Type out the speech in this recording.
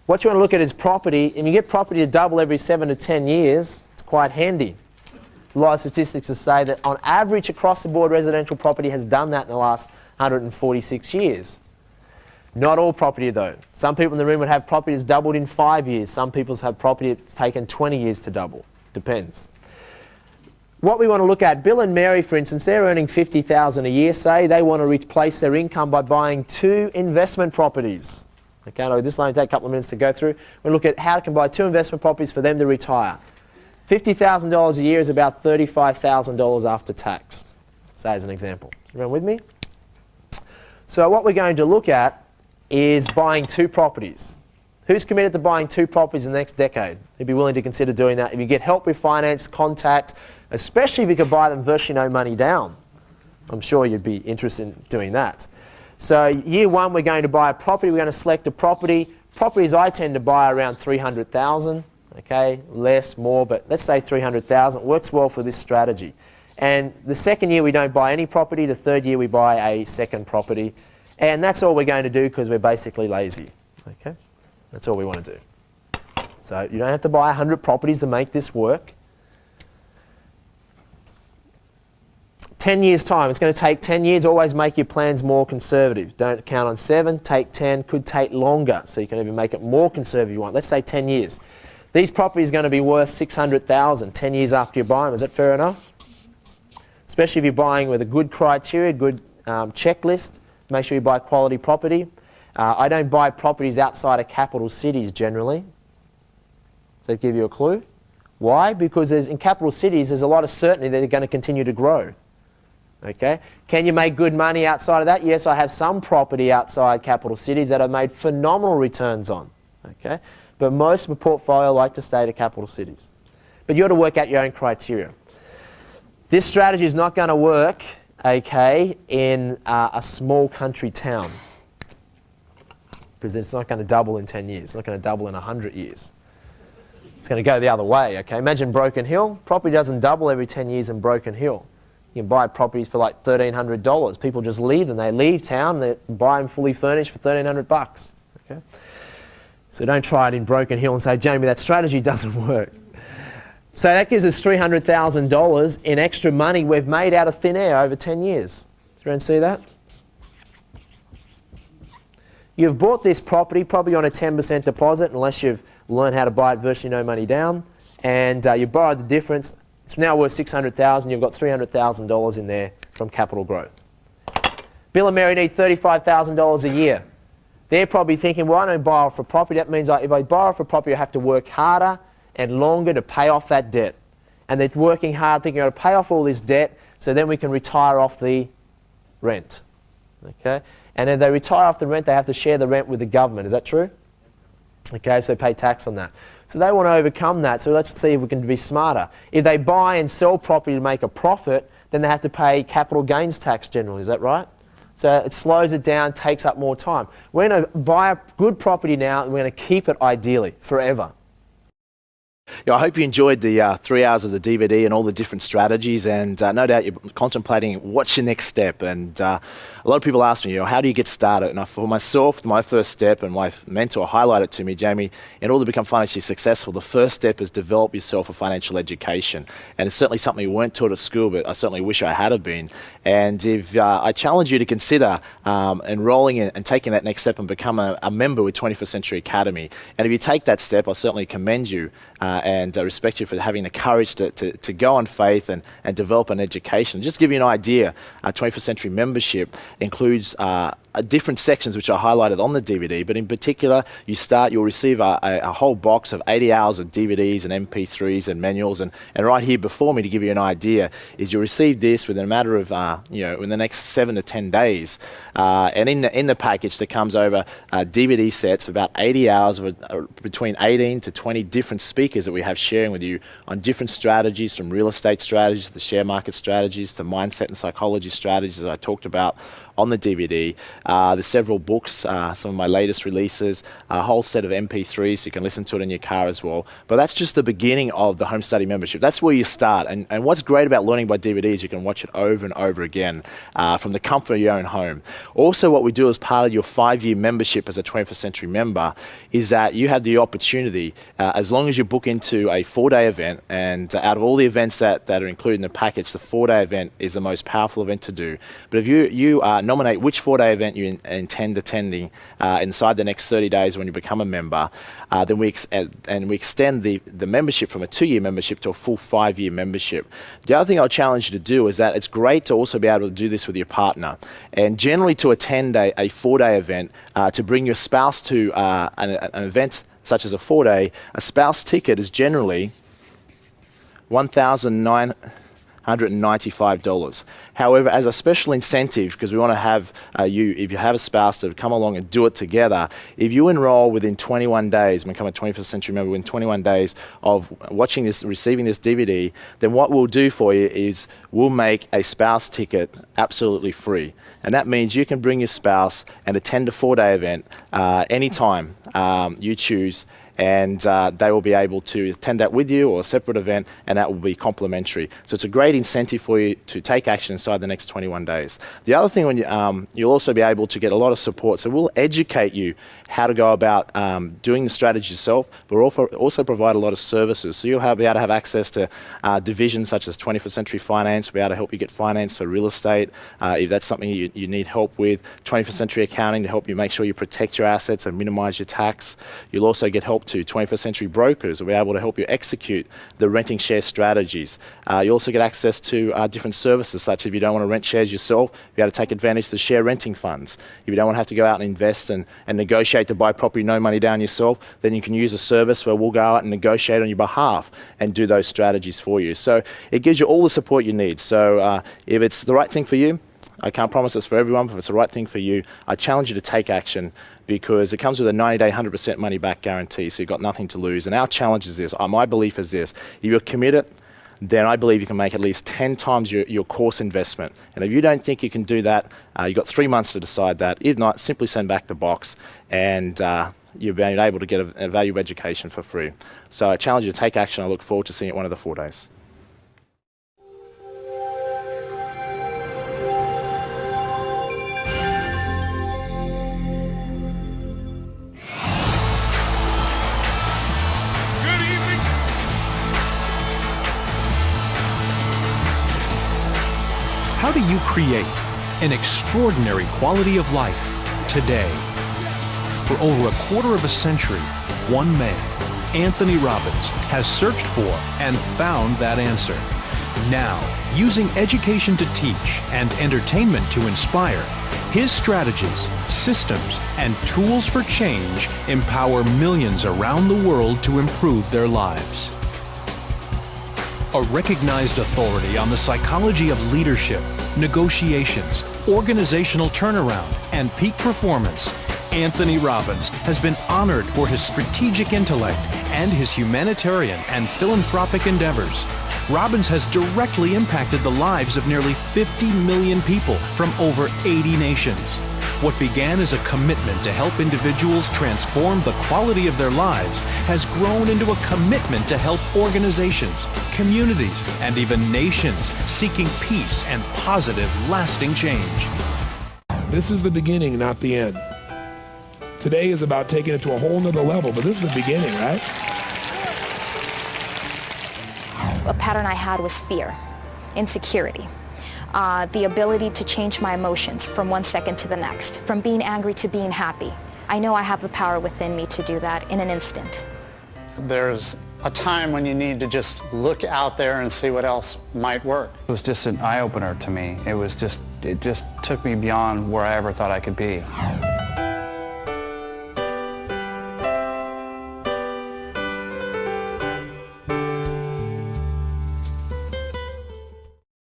What you want to look at is property, and you get property to double every 7 to 10 years. It's quite handy. A lot of statistics to say that on average across the board residential property has done that in the last 146 years. Not all property though. Some people in the room would have property that's doubled in 5 years. Some people have property that's taken 20 years to double. Depends. What we want to look at, Bill and Mary for instance, they're earning $50,000 a year, say. They want to replace their income by buying 2 investment properties. Okay, now this will only take a couple of minutes to go through. We'll look at how they can buy 2 investment properties for them to retire. $50,000 a year is about $35,000 after tax, say as an example. Is everyone with me? So what we're going to look at is buying 2 properties. Who's committed to buying 2 properties in the next decade? You'd be willing to consider doing that. If you get help with finance, contact, especially if you could buy them virtually no money down. I'm sure you'd be interested in doing that. So year 1, we're going to buy a property. We're going to select a property. Properties I tend to buy around $300,000. Okay, less, more, but let's say $300,000. It works well for this strategy. And the second year we don't buy any property. The third year we buy a second property. And that's all we're going to do because we're basically lazy. Okay, that's all we want to do. So you don't have to buy 100 properties to make this work. 10 years time, it's going to take 10 years. Always make your plans more conservative. Don't count on 7, take 10, could take longer. So you can even make it more conservative if you want. Let's say 10 years. These properties are going to be worth $600,000 10 years after you buy them. Is that fair enough? Especially if you're buying with a good criteria, good checklist. Make sure you buy quality property. I don't buy properties outside of capital cities generally. Does that give you a clue? Why? Because in capital cities, there's a lot of certainty that they're going to continue to grow. Okay. Can you make good money outside of that? Yes, I have some property outside capital cities that I've made phenomenal returns on. Okay. But most of my portfolio like to stay to capital cities. But you've got to work out your own criteria. This strategy is not going to work, okay, in a small country town. Because it's not going to double in 10 years. It's not going to double in 100 years. It's going to go the other way, okay? Imagine Broken Hill. Property doesn't double every 10 years in Broken Hill. You can buy properties for like $1,300. People just leave them. They leave town, they buy them fully furnished for $1,300. Okay? So don't try it in Broken Hill and say, Jamie, that strategy doesn't work. So that gives us $300,000 in extra money we've made out of thin air over 10 years. Does everyone see that? You've bought this property probably on a 10% deposit unless you've learned how to buy it virtually no money down. And you borrowed the difference. It's now worth $600,000. You've got $300,000 in there from capital growth. Bill and Mary need $35,000 a year. They're probably thinking, well, I don't borrow for property. That means if I borrow for property, I have to work harder and longer to pay off that debt. And they're working hard, thinking, I've got to pay off all this debt so then we can retire off the rent. Okay? And if they retire off the rent, they have to share the rent with the government. Is that true? Okay, so they pay tax on that. So they want to overcome that. So let's see if we can be smarter. If they buy and sell property to make a profit, then they have to pay capital gains tax generally. Is that right? So it slows it down, takes up more time. We're going to buy a good property now and we're going to keep it ideally forever. Yeah, I hope you enjoyed the 3 hours of the DVD and all the different strategies, and no doubt you're contemplating what's your next step. And a lot of people ask me, how do you get started? And for myself, my first step, and my mentor highlighted to me, Jamie, in order to become financially successful, the first step is develop yourself a financial education. And it's certainly something we weren't taught at school, but I certainly wish I had been. And if I challenge you to consider enrolling in and taking that next step and become a member with 21st Century Academy. And if you take that step, I certainly commend you and respect you for having the courage to go on faith and develop an education. Just to give you an idea, 21st Century membership includes different sections which are highlighted on the DVD, but in particular, you'll receive a whole box of 80 hours of DVDs and MP3s and manuals, and right here before me, to give you an idea, is you'll receive this within a matter of in the next 7 to 10 days, and in the package there comes over DVD sets, about 80 hours of between 18 to 20 different speakers that we have sharing with you on different strategies, from real estate strategies to share market strategies to mindset and psychology strategies that I talked about, on the DVD. There's several books, some of my latest releases, a whole set of MP3s, so you can listen to it in your car as well. But that's just the beginning of the home study membership. That's where you start. And what's great about learning by DVD is you can watch it over and over again from the comfort of your own home. Also, what we do as part of your 5-year membership as a 21st Century member is that you have the opportunity, as long as you book into a 4-day event, and out of all the events that are included in the package, the 4-day event is the most powerful event to do. But if you nominate which 4-day event you intend attending inside the next 30 days when you become a member, then we extend the membership from a 2-year membership to a full 5-year membership. The other thing I'll challenge you to do is that it's great to also be able to do this with your partner. And generally to attend a 4-day event, to bring your spouse to an event such as a 4-day, a spouse ticket is generally $1,995. However, as a special incentive, because we want to have if you have a spouse to come along and do it together, if you enroll within 21 days, become a 21st Century member within 21 days of watching this, receiving this DVD, then what we'll do for you is we'll make a spouse ticket absolutely free. And that means you can bring your spouse and attend a 4-day event anytime you choose, and they will be able to attend that with you or a separate event, and that will be complimentary. So it's a great incentive for you to take action inside the next 21 days. The other thing, when you'll also be able to get a lot of support. So we'll educate you how to go about doing the strategy yourself, but we'll also provide a lot of services. So you'll be able to have access to divisions such as 21st Century Finance. We'll be able to help you get finance for real estate, if that's something you need help with. 21st Century Accounting to help you make sure you protect your assets and minimize your tax. You'll also get help to 21st Century Brokers will be able to help you execute the renting share strategies. You also get access to different services, such if you don't want to rent shares yourself, you'll be able to take advantage of the share renting funds. If you don't want to have to go out and invest and negotiate to buy property, no money down yourself, then you can use a service where we'll go out and negotiate on your behalf and do those strategies for you. So it gives you all the support you need. So if it's the right thing for you, I can't promise it's for everyone, but if it's the right thing for you, I challenge you to take action, because it comes with a 90-day, 100% money-back guarantee, so you've got nothing to lose. And our challenge is this, my belief is this: if you're committed, then I believe you can make at least 10 times your course investment. And if you don't think you can do that, you've got 3 months to decide that. If not, simply send back the box, and you'll be able to get a value education for free. So I challenge you to take action. I look forward to seeing you at one of the 4 days. How do you create an extraordinary quality of life today? For over a quarter of a century, one man, Anthony Robbins, has searched for and found that answer. Now, using education to teach and entertainment to inspire, his strategies, systems, and tools for change empower millions around the world to improve their lives. A recognized authority on the psychology of leadership, negotiations, organizational turnaround, and peak performance, Anthony Robbins has been honored for his strategic intellect and his humanitarian and philanthropic endeavors. Robbins has directly impacted the lives of nearly 50 million people from over 80 nations. What began as a commitment to help individuals transform the quality of their lives has grown into a commitment to help organizations, communities, and even nations seeking peace and positive, lasting change. This is the beginning, not the end. Today is about taking it to a whole nother level, but this is the beginning, right? A pattern I had was fear, insecurity. The ability to change my emotions from one second to the next, from being angry to being happy. I know I have the power within me to do that in an instant. There's a time when you need to just look out there and see what else might work. It was just an eye-opener to me. It just took me beyond where I ever thought I could be.